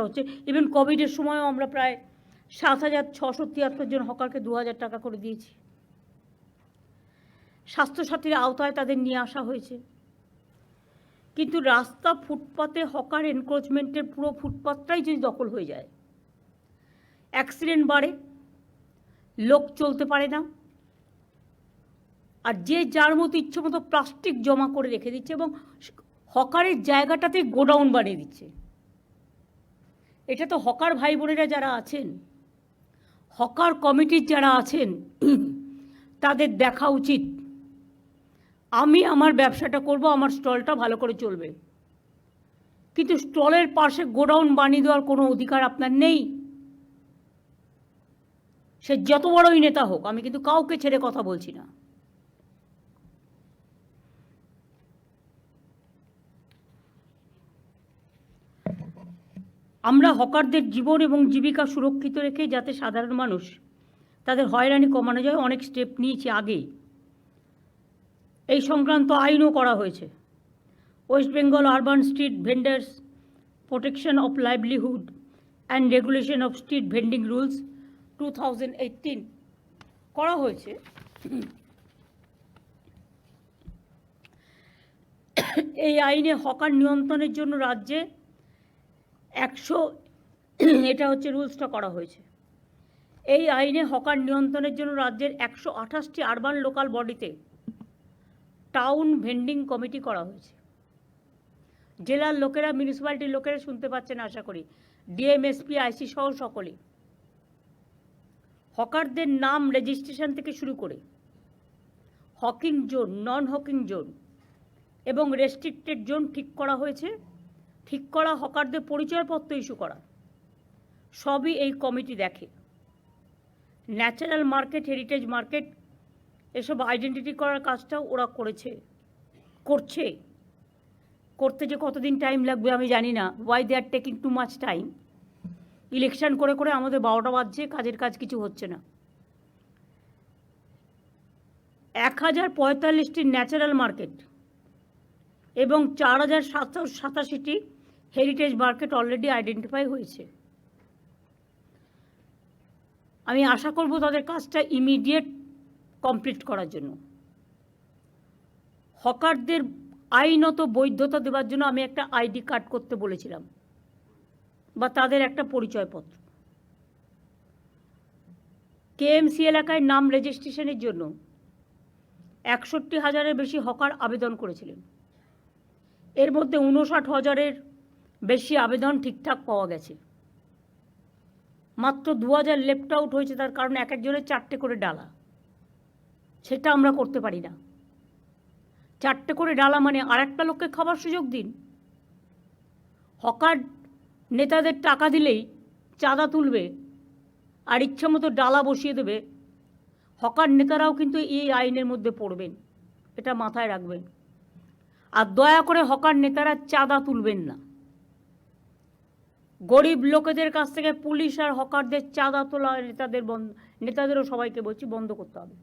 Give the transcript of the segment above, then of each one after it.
হচ্ছে। ইভেন কোভিডের সময়ও আমরা প্রায় ৭,৬৭৩ জন হকারকে ২,০০০ টাকা করে দিয়েছি। স্বাস্থ্যসাথীর আওতায় তাদের নিয়ে আসা হয়েছে। কিন্তু রাস্তা ফুটপাতে হকার এনক্রোচমেন্টের পুরো ফুটপাতটাই যদি দখল হয়ে যায়, অ্যাক্সিডেন্ট বাড়ে, লোক চলতে পারে না, আর যে যার মতো ইচ্ছে মতো প্লাস্টিক জমা করে রেখে দিচ্ছে এবং হকারের জায়গাটাতে গোডাউন বানিয়ে দিচ্ছে। এটা তো হকার ভাই বোনেরা যারা আছেন, হকার কমিটির যারা আছেন, তাদের দেখা উচিত। আমি আমার ব্যবসাটা করব, আমার স্টলটা ভালো করে চলবে, কিন্তু স্টলের পাশে গোডাউন বানিয়ে দেওয়ার কোনো অধিকার আপনার নেই। সে যত বড়ই নেতা হোক, আমি কিন্তু কাউকে ছেড়ে কথা বলছি না। আমরা হকারদের জীবন এবং জীবিকা সুরক্ষিত রেখে যাতে সাধারণ মানুষ তাদের হয়রানি কমানো যায় অনেক স্টেপ নিয়েছি আগেই। এই সংক্রান্ত আইনও করা হয়েছে। West Bengal urban street vendors protection of livelihood and regulation of street vending rules 2018 করা হয়েছে। এই আইনে হকার নিয়ন্ত্রণের জন্য রাজ্যে 100 এটা হচ্ছে রুলসটা করা হয়েছে। এই আইনে হকার নিয়ন্ত্রণের জন্য রাজ্যের 128টি আরবান লোকাল বডিতে টাউন ভেন্ডিং কমিটি করা হয়েছে। জেলার লোকেরা, মিউনিসিপ্যালিটির লোকেরা শুনতে পাচ্ছেন আশা করি, ডিএম, এসপি, আইসি সহ সকলে। হকারদের নাম রেজিস্ট্রেশন থেকে শুরু করে হকিং জোন, নন হকিং জোন এবং রেস্ট্রিক্টেড জোন ঠিক করা হয়েছে। ঠিক করা হকারদের পরিচয়পত্র ইস্যু করা, সবই এই কমিটি দেখে। ন্যাচারাল মার্কেট, হেরিটেজ মার্কেট, এসব আইডেন্টিটি করার কাজটাও ওরা করতে যে কতদিন টাইম লাগবে আমি জানি না। Why they are taking too much time. Election করে করে আমাদের 12টা বাজছে, কাজের কাজ কিছু হচ্ছে না। 1045টি ন্যাচারাল মার্কেট এবং 4,787টি হেরিটেজ মার্কেট অলরেডি আইডেন্টিফাই হয়েছে। আমি আশা করব তাদের কাজটা ইমিডিয়েট কমপ্লিট করার জন্য। হকারদের আইনত বৈধতা দেওয়ার জন্য আমি একটা আইডি কার্ড করতে বলেছিলাম, বা তাদের একটা পরিচয়পত্র। কেএমসি এলাকায় নাম রেজিস্ট্রেশনের জন্য 61,000-এর বেশি হকার আবেদন করেছিলেন। এর মধ্যে 59,000-এর বেশি আবেদন ঠিকঠাক পাওয়া গেছে। মাত্র 2,000 লেফট আউট হয়েছে, তার কারণ এক একজনের 4টে করে ডালা। সেটা আমরা করতে পারি না। 4টে করে ডালা মানে আর একটা লোককে খাবার সুযোগ দিন। হকার নেতাদের টাকা দিলেই চাঁদা তুলবে আর ইচ্ছা মতো ডালা বসিয়ে দেবে। হকার নেতারাও কিন্তু এই আইনের মধ্যে পড়বেন, এটা মাথায় রাখবেন। আর দয়া করে হকার নেতারা চাঁদা তুলবেন না। গরিব লোকেদের কাছ থেকে পুলিশ আর হকারদের চাঁদা তোলা নেতাদেরও সবাইকে বলছি বন্ধ করতে হবে।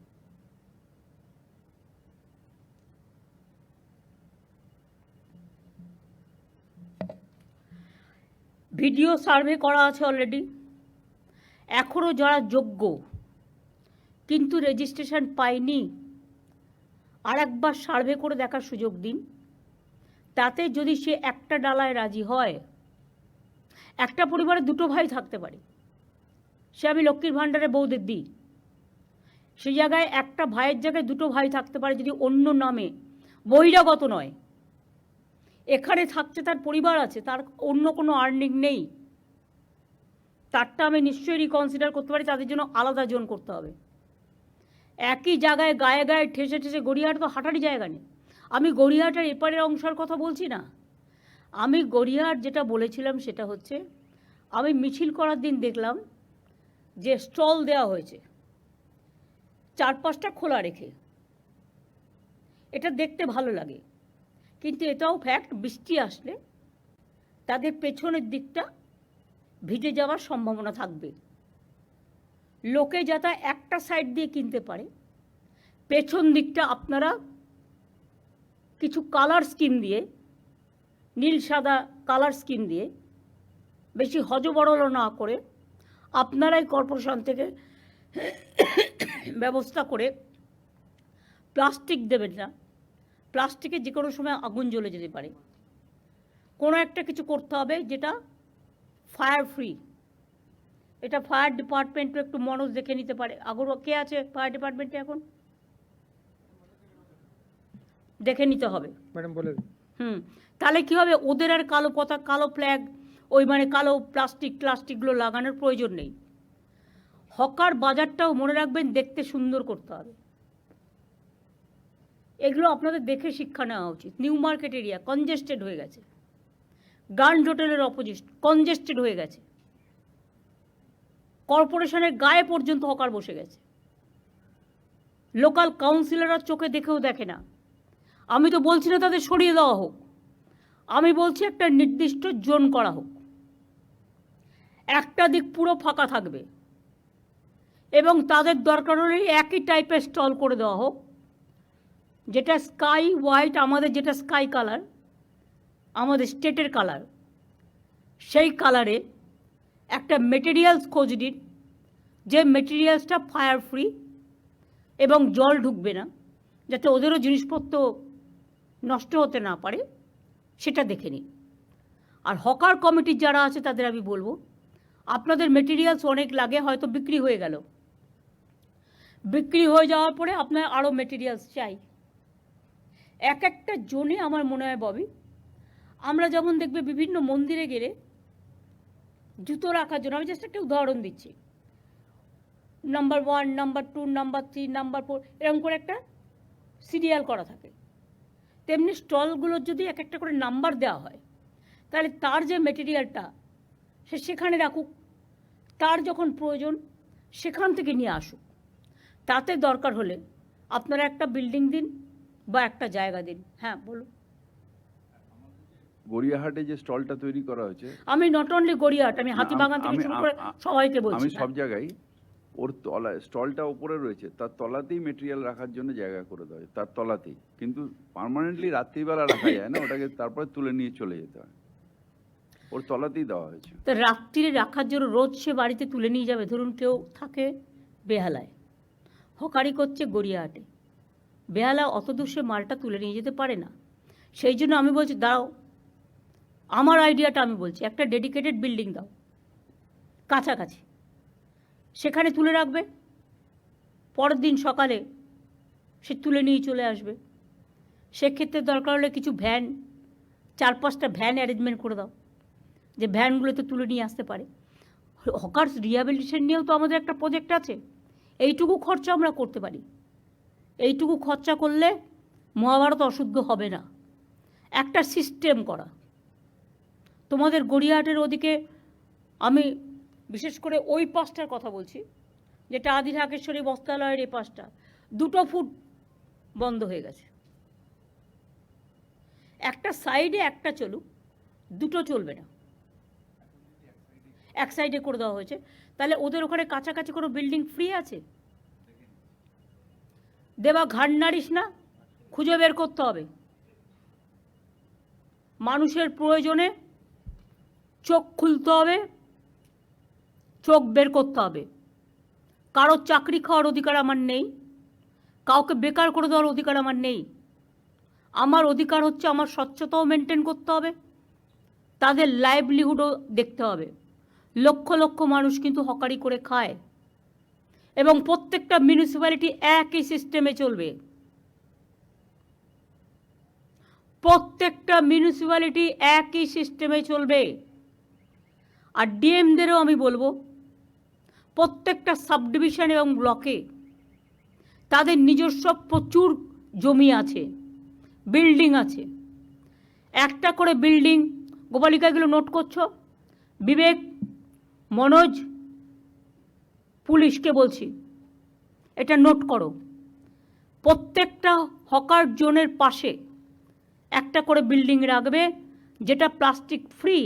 ভিডিও সার্ভে করা আছে অলরেডি। এখনও যারা যোগ্য কিন্তু রেজিস্ট্রেশন পায়নি, আর একবার সার্ভে করে দেখার সুযোগ দিন। তাতে যদি সে একটা ডালায় রাজি হয়, একটা পরিবারে 2টো ভাই থাকতে পারে, সে আমি লক্ষ্মীর ভাণ্ডারে বউদের দিই, সেই জায়গায় একটা ভাইয়ের জায়গায় 2টো ভাই থাকতে পারে যদি অন্য নামে, বহিরাগত নয়। এখানে থাকছে, তার পরিবার আছে, তার অন্য কোনো আর্নিং নেই, তারটা আমি নিশ্চয়ই রিকনসিডার করতে পারি। তাদের জন্য আলাদা জোন করতে হবে। একই জায়গায় গায়ে গায়ে ঠেসে ঠেসে, গড়িয়াহাট তো হাঁটারই জায়গা নেই। আমি গড়িয়াহাটের এপারের অংশের কথা বলছি না। আমি গড়িয়াহাট যেটা বলেছিলাম সেটা হচ্ছে, আমি মিছিল করার দিন দেখলাম যে স্টল দেওয়া হয়েছে 4-5টা খোলা রেখে। এটা দেখতে ভালো লাগে, কিন্তু এটাও ফ্যাক্ট, বৃষ্টি আসলে তাদের পেছনের দিকটা ভিজে যাওয়ার সম্ভাবনা থাকবে। লোকে যাতে একটা সাইড দিয়ে কিনতে পারে, পেছন দিকটা আপনারা কিছু কালার স্কিম দিয়ে, নীল সাদা কালার স্কিম দিয়ে বেশি হজবরল না করে আপনারাই কর্পোরেশন থেকে ব্যবস্থা করে প্লাস্টিক দেবেন না। প্লাস্টিকে যে কোনো সময় আগুন জ্বলে যেতে পারে। কোনো একটা কিছু করতে হবে যেটা ফায়ার ফ্রি। এটা ফায়ার ডিপার্টমেন্টও একটু মনোজ দেখে নিতে পারে। আগর কে আছে ফায়ার ডিপার্টমেন্টে এখন? দেখে নিতে হবে ম্যাডাম বলে। তাহলে কী হবে, ওদের আর কালো পতাকা, কালো ফ্ল্যাগ, ওই মানে কালো প্লাস্টিকগুলো লাগানোর প্রয়োজন নেই। হকার বাজারটাও মনে রাখবেন দেখতে সুন্দর করতে হবে। এগুলো আপনাদের দেখে শিক্ষা নেওয়া উচিত। নিউ মার্কেট এরিয়া কনজেস্টেড হয়ে গেছে, গ্র্যান্ড হোটেলের অপোজিট কনজেস্টেড হয়ে গেছে, কর্পোরেশনের গায়ে পর্যন্ত হকার বসে গেছে। লোকাল কাউন্সিলররা চোখে দেখেও দেখে না। আমি তো বলছি না তাদের সরিয়ে দেওয়া হোক, আমি বলছি একটা নির্দিষ্ট জোন করা হোক, একটা দিক পুরো ফাঁকা থাকবে এবং তাদের দরকার হলে একই টাইপের স্টল করে দেওয়া হোক, যেটা স্কাই হোয়াইট, আমাদের যেটা স্কাই কালার, আমাদের স্টেটের কালার, সেই কালারে একটা মেটেরিয়ালস খোঁজ দিন, যে মেটেরিয়ালসটা ফায়ার ফ্রি এবং জল ঢুকবে না, যাতে ওদেরও জিনিসপত্র নষ্ট হতে না পারে, সেটা দেখে নিন। আর হকার কমিটির যারা আছে তাদের আমি বলবো, আপনাদের মেটেরিয়ালস অনেক লাগে, হয়তো বিক্রি হয়ে গেল, বিক্রি হয়ে যাওয়ার পরে আপনার আরও মেটেরিয়ালস চাই। এক একটা জোনে আমার মনে হয় ববি, আমরা যেমন দেখবে বিভিন্ন মন্দিরে গেলে জুতো রাখার জন্য, আমি জাস্ট একটা উদাহরণ দিচ্ছি, নাম্বার 1, নাম্বার 2, নাম্বার 3, নাম্বার 4 এরকম করে একটা সিরিয়াল করা থাকে। তেমনি স্টলগুলোর যদি এক একটা করে নাম্বার দেওয়া হয়, তাহলে তার যে মেটেরিয়ালটা সে সেখানে রাখুক, তার যখন প্রয়োজন সেখান থেকে নিয়ে আসুক। তাতে দরকার হলে আপনারা একটা বিল্ডিং দিন বা একটা জায়গা দিন। হ্যাঁ বলুন। গড়িয়াহাটে যে স্টলটা তৈরি করা হয়েছে, আমি নট অনলি গড়িয়াহাট, আমি হাতিবাগান থেকে শুরু করে সবাইকে বলছি, আমি সব জায়গায় ওর তলায় স্টলটা উপরে রয়েছে, তার তলাতেই মেটেরিয়াল রাখার জন্য জায়গা করে দেওয়া হয়, তার তলাতেই। কিন্তু পার্মানেন্টলি রাত্রিবেলা রাখা যায় না, ওটাকে তারপরে তুলে নিয়ে চলে যেতে হয়, ওর তলাতেই দেওয়া হয়েছে। তো রাত্রিরে রাখার জন্য রোজ সে বাড়িতে তুলে নিয়ে যাবে। ধরুন কেউ থাকে বেহালায়, হকারি করছে গড়িয়াহাটে, বেহালা অত দূর সে মালটা তুলে নিয়ে যেতে পারে না। সেই জন্য আমি বলছি দাও, আমার আইডিয়াটা আমি বলছি, একটা ডেডিকেটেড বিল্ডিং দাও কাছাকাছি, সেখানে তুলে রাখবে, পরের দিন সকালে সে তুলে নিয়ে চলে আসবে। সেক্ষেত্রে দরকার হলে কিছু ভ্যান, 4-5টা ভ্যান অ্যারেঞ্জমেন্ট করে দাও, যে ভ্যানগুলোতে তুলে নিয়ে আসতে পারে। হকার্স রিহ্যাবিলিটেশন নিয়েও তো আমাদের একটা প্রজেক্ট আছে, এইটুকু খরচা আমরা করতে পারি। এইটুকু খরচা করলে মহাভারত অশুদ্ধ হবে না। একটা সিস্টেম করা, তোমাদের গড়িয়াহাটের ওদিকে, আমি বিশেষ করে ওই পাশটার কথা বলছি, যেটা আদি ঢাকেশ্বরী বস্ত্রালয়ের এই পাশটা, 2 ফুট বন্ধ হয়ে গেছে। একটা সাইডে একটা চলুক, 2টো চলবে না, এক সাইডে করে দেওয়া হয়েছে। তাহলে ওদের ওখানে কাছাকাছি কোনো বিল্ডিং ফ্রি আছে? দেবা ঘাড় নাড়িস না, খুঁজে বের করতে হবে। মানুষের প্রয়োজনে চোখ খুলতে হবে, চোখ বের করতে হবে। কারো চাকরি খাওয়ার অধিকার আমার নেই, কাউকে বেকার করে দেওয়ার অধিকার আমার নেই। আমার অধিকার হচ্ছে আমার স্বচ্ছতাও মেনটেন করতে হবে, তাদের লাইভলিহুডও দেখতে হবে। লক্ষ লক্ষ মানুষ কিন্তু হকারি করে খায় এবং প্রত্যেকটা মিউনিসিপ্যালিটি একই সিস্টেমে চলবে। প্রত্যেকটা মিউনিসিপ্যালিটি একই সিস্টেমে চলবে। আর ডিএমদেরও আমি বলবো, প্রত্যেকটা সাব ডিভিশন এবং ব্লকে তাদের নিজস্ব প্রচুর জমি আছে, বিল্ডিং আছে। একটা করে বিল্ডিং, গোপালিকাগুলো নোট করছো, বিবেক, মনোজ, পুলিশকে বলছি এটা নোট করো। প্রত্যেকটা হকার জোনের পাশে একটা করে বিল্ডিং রাখবে, যেটা প্লাস্টিক ফ্রি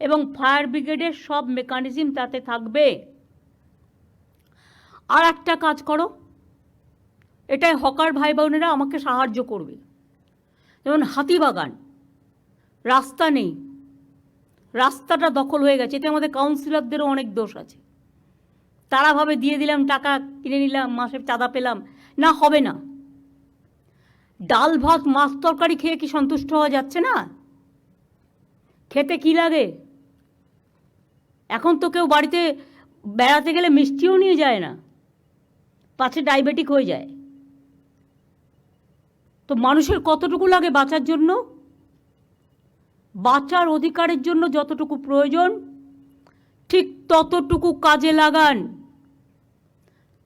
এবং ফায়ার ব্রিগেডের সব মেকানিজম তাতে থাকবে। আর একটা কাজ করো, এটাই হকার ভাই বোনেরা আমাকে সাহায্য করবে। যেমন হাতিবাগান রাস্তা নেই, রাস্তাটা দখল হয়ে গেছে, এতে আমাদের কাউন্সিলরদেরও অনেক দোষ আছে। তারা ভাবে দিয়ে দিলাম টাকা, কিনে নিলাম, মাসে চাঁদা পেলাম, না, হবে না। ডাল ভাত মাছ তরকারি খেয়ে কি সন্তুষ্ট হওয়া যাচ্ছে না? খেতে কি লাগে? এখন তো কেউ বাড়িতে বেড়াতে গেলে মিষ্টিও নিয়ে যায় না, পাছে ডায়াবেটিক হয়ে যায়। তো মানুষের কতটুকু লাগে বাঁচার জন্য? বাঁচার অধিকারের জন্য যতটুকু প্রয়োজন ঠিক ততটুকু কাজে লাগান,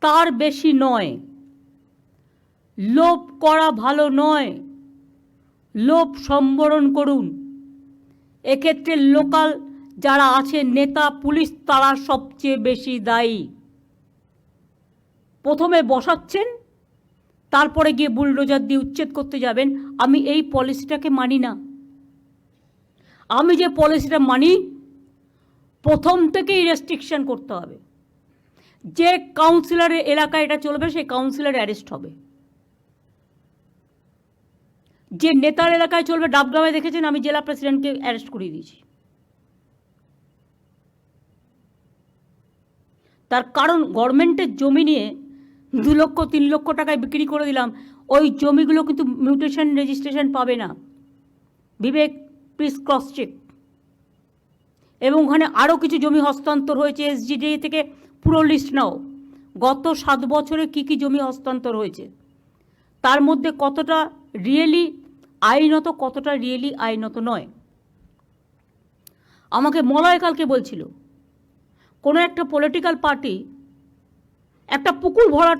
তার বেশি নয়। লোভ করা ভালো নয়, লোভ সম্বরণ করুন। এক্ষেত্রে লোকাল যারা আছে, নেতা, পুলিশ, তারা সবচেয়ে বেশি দায়ী। প্রথমে বসাচ্ছেন, তারপরে গিয়ে বুলডোজার দিয়ে উচ্ছেদ করতে যাবেন। আমি এই পলিসিটাকে মানি না। আমি যে পলিসিটা মানি, প্রথম থেকেই রেস্ট্রিকশন করতে হবে। যে কাউন্সিলরের এলাকায় এটা চলবে সেই কাউন্সিলর অ্যারেস্ট হবে। যে নেতার এলাকায় চলবে, ডাবগ্রামে দেখেছেন আমি জেলা প্রেসিডেন্টকে অ্যারেস্ট করিয়ে দিয়েছি। তার কারণ গভর্নমেন্টের জমি নিয়ে 2 লক্ষ 3 লক্ষ টাকায় বিক্রি করে দিলাম, ওই জমিগুলো কিন্তু মিউটেশন রেজিস্ট্রেশন পাবে না। বিবেক, প্লিজ ক্রস চেক। এবং ওখানে আরও কিছু জমি হস্তান্তর হয়েছে, এসজিডি থেকে পুরো লিস্ট নাও। গত 7 বছরে কি কি জমি হস্তান্তর হয়েছে, তার মধ্যে কতটা রিয়েলি আইনত, কতটা রিয়েলি আইনত নয়। আমাকে মলয় কালকে বলছিল, কোনো একটা পলিটিক্যাল পার্টি একটা পুকুর ভরা